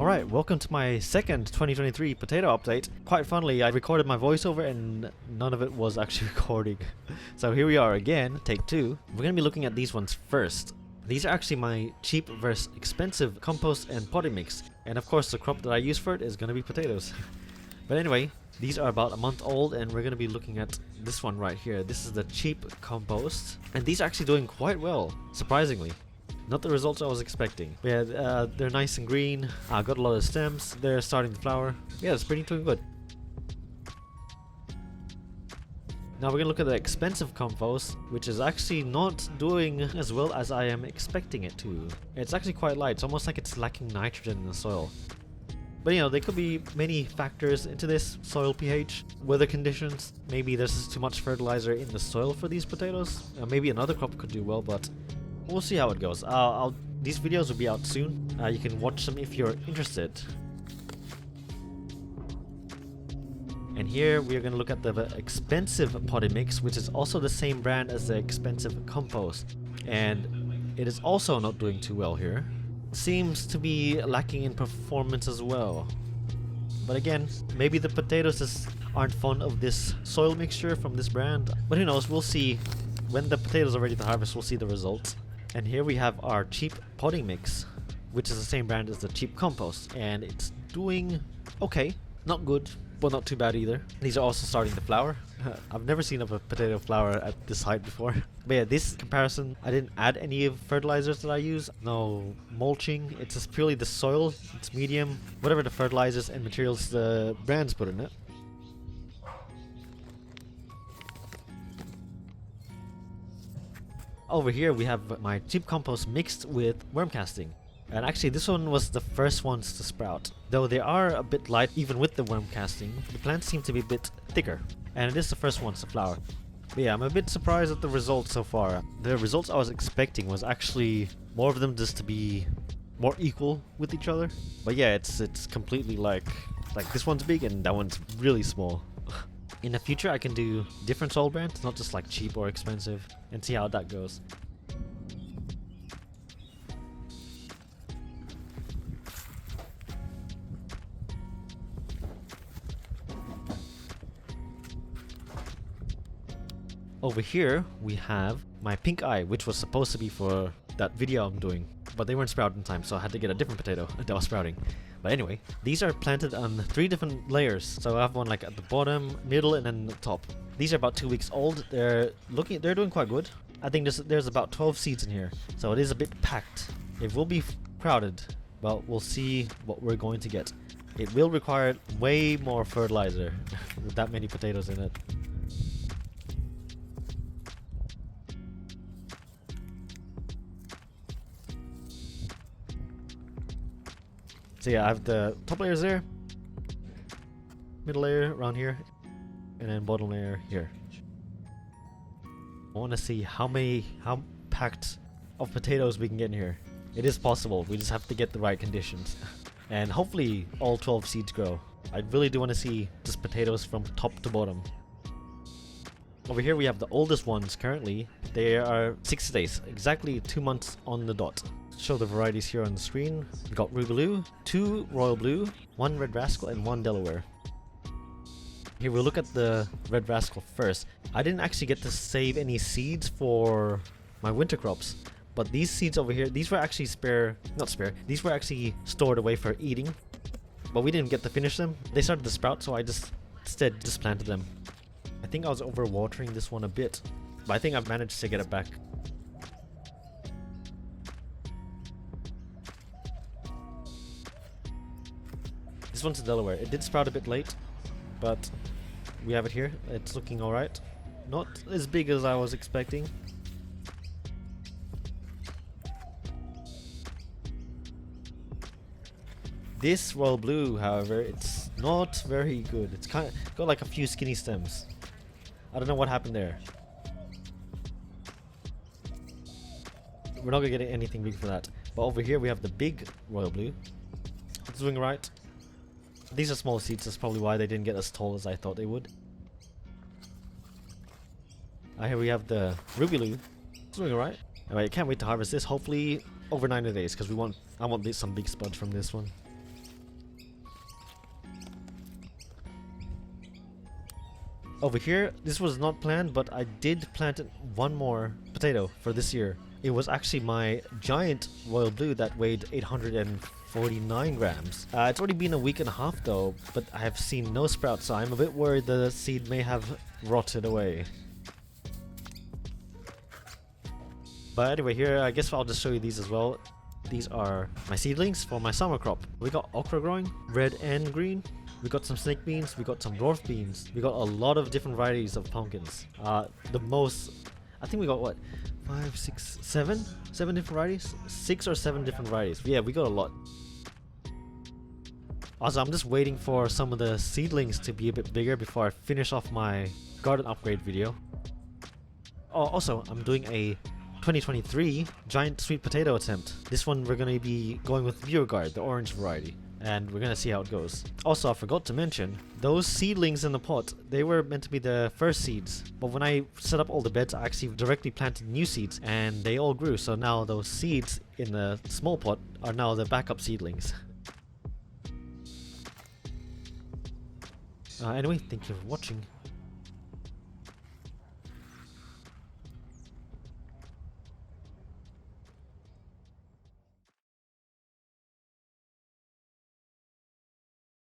Alright, welcome to my second 2023 potato update. Quite funnily, I recorded my voiceover and none of it was actually recording. So here we are again, take two. We're going to be looking at these ones first. These are actually my cheap versus expensive compost and potting mix. And of course the crop that I use for it is going to be potatoes. But anyway, these are about a month old and we're going to be looking at this one right here. This is the cheap compost. And these are actually doing quite well, surprisingly. Not the results I was expecting. But yeah, they're nice and green. Got a lot of stems. They're starting to flower. Yeah, it's pretty doing good. Now we're gonna look at the expensive compost, which is actually not doing as well as I am expecting it to. It's actually quite light. It's almost like it's lacking nitrogen in the soil. But you know, there could be many factors into this. Soil pH, weather conditions. Maybe there's just too much fertilizer in the soil for these potatoes. Maybe another crop could do well, but we'll see how it goes. These videos will be out soon. You can watch them if you're interested. And here we are going to look at the expensive potting mix, which is also the same brand as the expensive compost. And it is also not doing too well here. Seems to be lacking in performance as well. But again, maybe the potatoes just aren't fond of this soil mixture from this brand. But who knows, we'll see. When the potatoes are ready to harvest, we'll see the results. And here we have our cheap potting mix, which is the same brand as the cheap compost. And it's doing okay. Not good, but not too bad either. These are also starting to flower. I've never seen a potato flower at this height before. But yeah, this comparison, I didn't add any of fertilizers that I use. No mulching. It's just purely the soil. It's medium. Whatever the fertilizers and materials the brands put in it. Over here we have my cheap compost mixed with worm casting. And actually this one was the first ones to sprout. Though they are a bit light even with the worm casting, the plants seem to be a bit thicker. And it is the first ones to flower. But yeah, I'm a bit surprised at the results so far. The results I was expecting was actually more of them just to be more equal with each other. But yeah, it's completely like this one's big and that one's really small. In the future I can do different soil brands, not just like cheap or expensive, and see how that goes. Over here we have my pink eye, which was supposed to be for that video I'm doing, but they weren't sprouting in time, so I had to get a different potato that was sprouting. But anyway, these are planted on 3 different layers. So I have one like at the bottom, middle, and then the top. These are about 2 weeks old. They're doing quite good. I think there's about 12 seeds in here, so it is a bit packed. It will be crowded, but we'll see what we're going to get. It will require way more fertilizer with that many potatoes in it. So yeah, I have the top layers there, middle layer around here, and then bottom layer here. I want to see how packed of potatoes we can get in here. It is possible, we just have to get the right conditions. And hopefully all 12 seeds grow. I really do want to see just potatoes from top to bottom. Over here we have the oldest ones currently. They are 6 days, exactly 2 months on the dot. Show the varieties here on the screen. We got Ruby Blue, 2 Royal Blue, 1 Red Rascal, and 1 Delaware. Here we'll look at the Red Rascal first. I didn't actually get to save any seeds for my winter crops, but these seeds over here, these were actually these were actually stored away for eating, but we didn't get to finish them. They started to sprout, so I instead just planted them. I think I was overwatering this one a bit, but I think I've managed to get it back. This one's a Delaware. It did sprout a bit late, but we have it here. It's looking alright. Not as big as I was expecting. This Royal Blue, however, it's not very good. It's kind of got like a few skinny stems. I don't know what happened there. We're not gonna get anything big for that. But over here we have the big Royal Blue. It's doing right. These are small seeds, that's probably why they didn't get as tall as I thought they would. Here we have the Ruby Blue. It's doing alright. Anyway, I can't wait to harvest this, hopefully over 90 days, because I want some big spuds from this one. Over here, this was not planned, but I did plant one more potato for this year. It was actually my giant royal blue that weighed 849 grams. It's already been a week and a half though, but I have seen no sprouts, so I'm a bit worried the seed may have rotted away. But anyway, here I guess I'll just show you these as well. These are my seedlings for my summer crop. We got okra growing, red and green. We got some snake beans, we got some dwarf beans. We got a lot of different varieties of pumpkins. The most, I think we got what? 5, 6, 7? 7 different varieties? 6 or 7 different varieties. Yeah, we got a lot. Also, I'm just waiting for some of the seedlings to be a bit bigger before I finish off my garden upgrade video. Oh, also, I'm doing a 2023 giant sweet potato attempt. This one we're going to be going with Beauregard, the orange variety. And we're gonna see how it goes. Also, I forgot to mention, those seedlings in the pot, they were meant to be the first seeds. But when I set up all the beds, I actually directly planted new seeds and they all grew. So now those seeds in the small pot are now the backup seedlings. Anyway, thank you for watching.